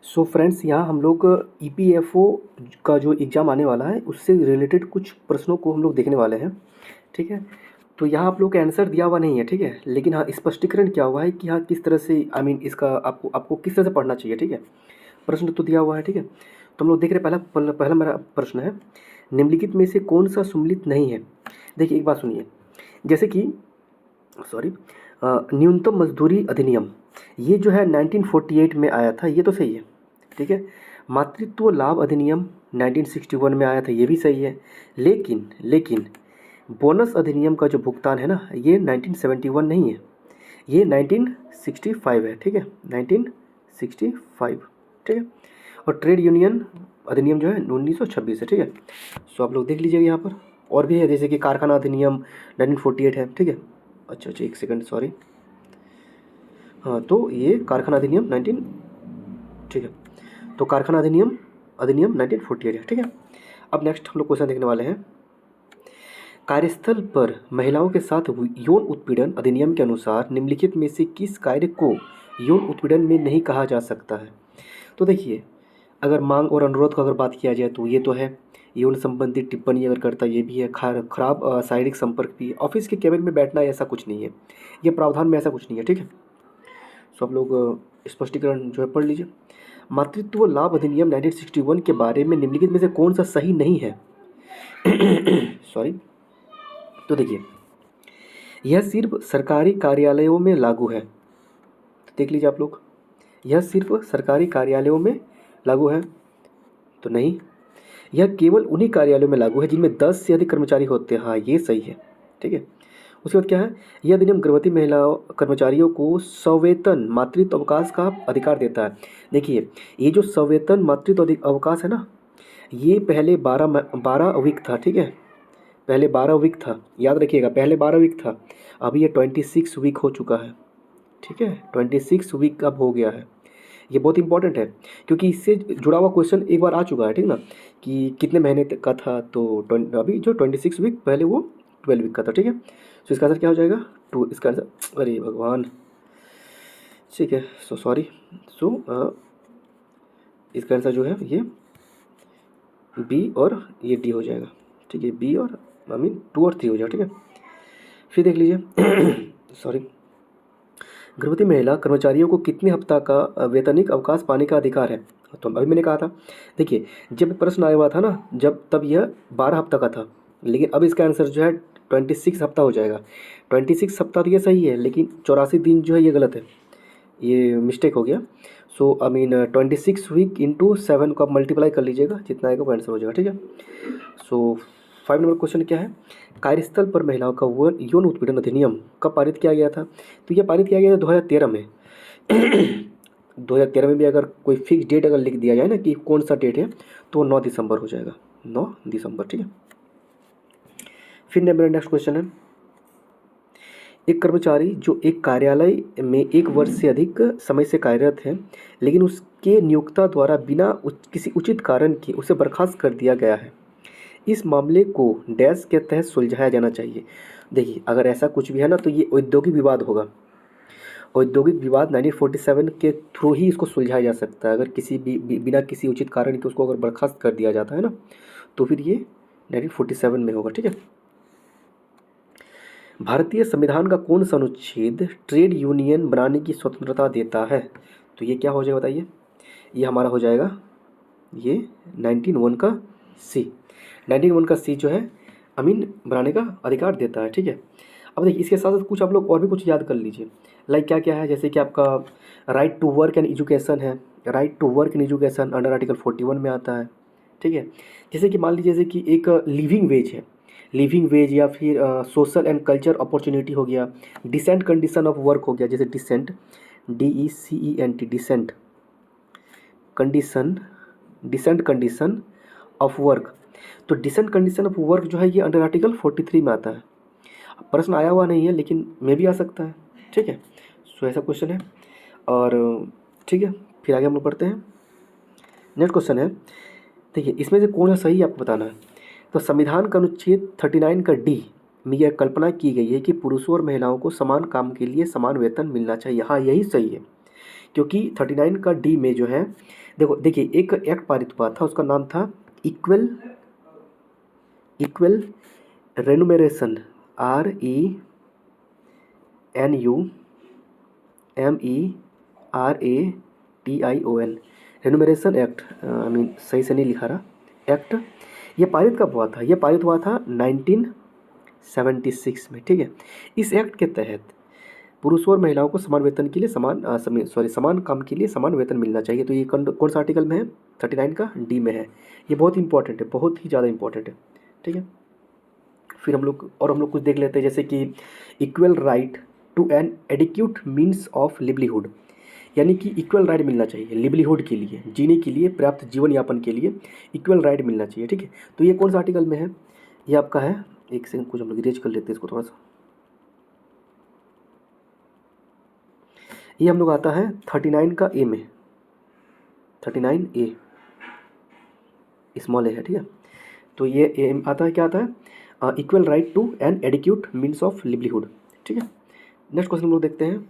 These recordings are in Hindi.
सो फ्रेंड्स, यहाँ हम लोग ईपीएफओ का जो एग्ज़ाम आने वाला है उससे रिलेटेड कुछ प्रश्नों को हम लोग देखने वाले हैं। ठीक है, तो यहाँ आप लोग का आंसर दिया हुआ नहीं है। ठीक है, लेकिन हाँ स्पष्टीकरण क्या हुआ है कि हाँ किस तरह से इसका आपको आपको किस तरह से पढ़ना चाहिए। ठीक है, प्रश्न तो दिया हुआ है। ठीक है, तो हम लोग देख रहे हैं। पहला मेरा प्रश्न है, निम्नलिखित में से कौन सा सम्मिलित नहीं है। देखिए एक बात सुनिए, जैसे कि सॉरी न्यूनतम मजदूरी अधिनियम, ये जो है 1948 में आया था, ये तो सही है। ठीक है, मातृत्व लाभ अधिनियम 1961 में आया था, ये भी सही है। लेकिन बोनस अधिनियम का जो भुगतान है ना, ये 1971 नहीं है, ये 1965 है। ठीक है, 1965। ठीक है, और ट्रेड यूनियन अधिनियम जो है 1926 है। ठीक है, सो आप लोग देख लीजिएगा यहाँ पर। और भी है, जैसे कि कारखाना अधिनियम 1948 है। ठीक है, अच्छा एक सेकंड, सॉरी। हाँ, तो ये कारखाना अधिनियम 19, ठीक है, तो कारखाना अधिनियम अधिनियम 1948 है। ठीक है, अब नेक्स्ट हम लोग क्वेश्चन देखने वाले हैं। कार्यस्थल पर महिलाओं के साथ यौन उत्पीड़न अधिनियम के अनुसार निम्नलिखित में से किस कार्य को यौन उत्पीड़न में नहीं कहा जा सकता है। तो देखिए, अगर मांग और अनुरोध को अगर बात किया जाए तो ये तो है, यौन संबंधी टिप्पणी अगर करता ये भी है, खराब शारीरिक संपर्क भी, ऑफिस के केबिन में बैठना ऐसा कुछ नहीं है, ये प्रावधान में ऐसा कुछ नहीं है। ठीक है, सो आप लोग स्पष्टीकरण जो है पढ़ लीजिए। मातृत्व लाभ अधिनियम 1961 के बारे में निम्नलिखित में से कौन सा सही नहीं है। सॉरी, तो देखिए, यह सिर्फ सरकारी कार्यालयों में लागू है। देख लीजिए आप लोग, यह सिर्फ सरकारी कार्यालयों में लागू है तो नहीं, यह केवल उन्हीं कार्यालयों में लागू है जिनमें 10 से अधिक कर्मचारी होते हैं। हाँ, ये सही है। ठीक है, उसके बाद क्या है, यह अधिनियम गर्भवती महिलाओं कर्मचारियों को सवेतन मातृत्व अवकाश का अधिकार देता है। देखिए, ये जो सवेतन मातृत्व अवकाश है ना, ये पहले 12 वीक था। ठीक है, पहले 12 वीक था, याद रखिएगा, पहले 12 वीक था, अभी ये 26 वीक हो चुका है। ठीक है, 26 वीक अब हो गया है। ये बहुत इंपॉर्टेंट है क्योंकि इससे जुड़ा हुआ क्वेश्चन एक बार आ चुका है। ठीक ना, कि कितने महीने तक का था, तो अभी जो 26 वीक, पहले वो 12 वीक का था। ठीक है, तो इसका आंसर क्या हो जाएगा, टू। इसका आंसर, अरे भगवान, ठीक है, सो सॉरी। सो इसका आंसर जो है ये बी और ये डी हो जाएगा। ठीक है, बी और 2 और 3 हो जाएगा। ठीक है, फिर देख लीजिए। सॉरी, गर्भवती महिला कर्मचारियों को कितने हफ्ता का वेतनिक अवकाश पाने का अधिकार है। तो अभी मैंने कहा था, देखिए जब प्रश्न आया हुआ था ना, जब तब यह 12 हफ्ता का था, लेकिन अब इसका आंसर जो है 26 हफ्ता हो जाएगा। 26 हफ्ता तो ये सही है, लेकिन 84 दिन जो है ये गलत है, ये मिस्टेक हो गया। सो 26 वीक इंटू 7 को आप मल्टीप्लाई कर लीजिएगा, जितना आएगा वो आंसर हो जाएगा। ठीक है, सो 5 नंबर क्वेश्चन क्या है, कार्यस्थल पर महिलाओं का यौन उत्पीड़न अधिनियम कब पारित किया गया था। तो यह पारित किया गया था 2013 में। 2013 में भी अगर कोई फिक्स डेट अगर लिख दिया जाए ना कि कौन सा डेट है, तो 9 दिसंबर हो जाएगा, 9 दिसंबर। ठीक है, फिर मेरा नेक्स्ट क्वेश्चन है, एक कर्मचारी जो एक कार्यालय में 1 वर्ष से अधिक समय से कार्यरत है, लेकिन उसके नियोक्ता द्वारा बिना किसी उचित कारण के उसे बर्खास्त कर दिया गया है, इस मामले को डैश के तहत सुलझाया जाना चाहिए। देखिए, अगर ऐसा कुछ भी है ना, तो ये औद्योगिक विवाद होगा। औद्योगिक विवाद 1947 के थ्रू ही इसको सुलझाया जा सकता है। अगर किसी भी बिना किसी उचित कारण के उसको अगर बर्खास्त कर दिया जाता है ना, तो फिर ये 1947 में होगा। ठीक है, भारतीय संविधान का कौन सा अनुच्छेद ट्रेड यूनियन बनाने की स्वतंत्रता देता है। तो ये क्या हो जाएगा बताइए, ये हमारा हो जाएगा ये 19(1) का सी। 19(1) का सी जो है बनाने का अधिकार देता है। ठीक है, अब देखिए इसके साथ साथ कुछ आप लोग और भी कुछ याद कर लीजिए। लाइक क्या क्या है, जैसे कि आपका right to work and education है। Right to work and education under article 41 में आता है। ठीक है, जैसे कि मान लीजिए जैसे कि एक लिविंग वेज है, लिविंग वेज, या फिर सोशल एंड कल्चर अपॉर्चुनिटी हो गया, डिसेंट कंडीशन ऑफ वर्क हो गया, जैसे decent, DECENT, decent condition, decent condition of work. तो डिसेंट कंडीशन ऑफ वर्क जो है ये अंडर आर्टिकल 43 में आता है। प्रश्न आया हुआ नहीं है, लेकिन मे भी आ सकता है। ठीक है, सो ऐसा क्वेश्चन है। और ठीक है, फिर आगे हम लोग पढ़ते हैं। नेक्स्ट क्वेश्चन है, देखिए इसमें से कौन सा सही आपको बताना है। तो संविधान का अनुच्छेद 39 का डी में यह कल्पना की गई है कि पुरुषों और महिलाओं को समान काम के लिए समान वेतन मिलना चाहिए। हाँ, यही सही है, क्योंकि 39 का डी में जो है, देखो देखिए एक एक्ट पारित हुआ था, उसका नाम था equal remuneration, RENUMERATION, remuneration act, I mean सही से नहीं लिखा रहा एक्ट। ये पारित कब हुआ था? ये पारित हुआ था 1976 में, ठीक है। इस एक्ट के तहत पुरुषों और महिलाओं को समान वेतन के लिए समान काम के लिए समान वेतन मिलना चाहिए। तो ये कौन सा आर्टिकल में है? 39 का डी में है। ये बहुत इंपॉर्टेंट है, बहुत ही ज़्यादा इंपॉर्टेंट है, ठीक है। फिर हम लोग कुछ देख लेते हैं, जैसे कि equal right to an adequate means of livelihood, यानी कि इक्वल राइट मिलना चाहिए लिवलीहुड के लिए, जीने के लिए, पर्याप्त जीवन यापन के लिए इक्वल राइट मिलना चाहिए, ठीक है। तो ये कौन सा आर्टिकल में है? ये आपका है, एक सेकंड कुछ हम लोग इरेज कर लेते हैं इसको थोड़ा सा। ये हम लोग आता है 39 का ए में, 39A स्मॉल ए है, ठीक है। तो ये ए आता है, क्या आता है? Equal right to an adequate means of livelihood, ठीक है। नेक्स्ट क्वेश्चन हम लोग देखते हैं,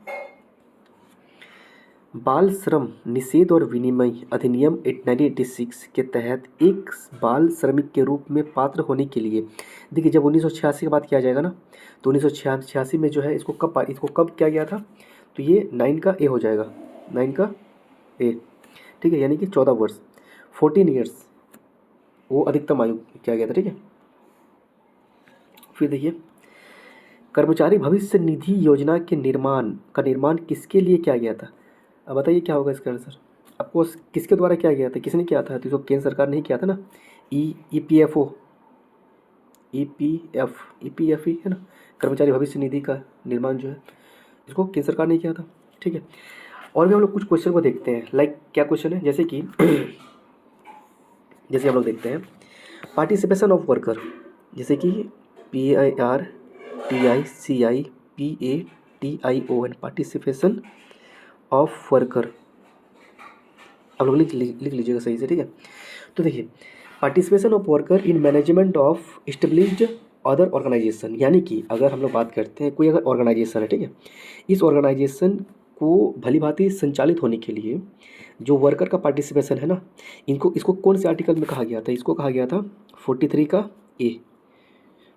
बाल श्रम निषेध और विनिमय अधिनियम 1986 के तहत एक बाल श्रमिक के रूप में पात्र होने के लिए, देखिए जब 1986 की बात किया जाएगा ना, तो 1986 में जो है इसको कब किया गया था? तो ये 9 का ए हो जाएगा, 9 का ए, ठीक है, यानी कि 14 वर्ष, 14 ईयर्स वो अधिकतम आयु किया गया था, ठीक है। फिर देखिए, कर्मचारी भविष्य निधि योजना के निर्माण किसके लिए किया गया था? अब बताइए क्या होगा इसका आंसर आपको, किसके द्वारा किया गया था, किसने किया था? तो इसको केंद्र सरकार ने ही किया था ना, EPF ही है ना, कर्मचारी भविष्य निधि का निर्माण जो है इसको केंद्र सरकार ने किया था, ठीक है। और भी हम लोग कुछ क्वेश्चन को देखते हैं, लाइक क्या क्वेश्चन है, जैसे कि जैसे हम लोग देखते हैं पार्टिसिपेशन ऑफ वर्कर, जैसे कि PARTICIPATION, पार्टिसिपेशन ऑफ वर्कर, आप लोग लिख लीजिएगा सही से, ठीक है। तो देखिए, participation of worker in management of established other organization, यानी कि अगर हम लोग बात करते हैं कोई अगर ऑर्गेनाइजेशन है, ठीक है, इस ऑर्गेनाइजेशन को भली भांति संचालित होने के लिए जो वर्कर का पार्टिसिपेशन है ना, इसको कौन से आर्टिकल में कहा गया था? इसको कहा गया था 43 का ए,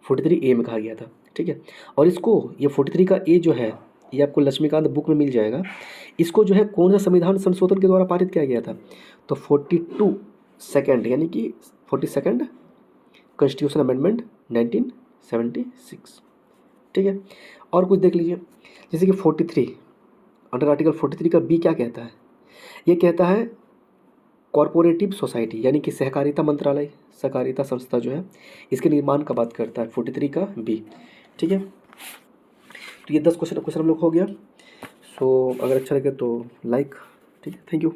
43A में कहा गया था, ठीक है। और इसको ये 43 का ए जो है, ये आपको लक्ष्मीकांत बुक में मिल जाएगा। इसको जो है कौन सा संविधान संशोधन के द्वारा पारित किया गया था? तो 42 यानी कि 42 कॉन्स्टिट्यूशन अमेंडमेंट 1976, ठीक है। और कुछ देख लीजिए, जैसे कि 43 अंडर आर्टिकल 43 का बी क्या कहता है? ये कहता है कॉरपोरेटिव सोसाइटी, यानी कि सहकारिता मंत्रालय, सहकारिता संस्था जो है, इसके निर्माण का बात करता है 43 का बी, ठीक है। तो ये 10 क्वेश्चन हम लोग हो गया। सो अगर अच्छा लगे तो लाइक, ठीक है, थैंक यू।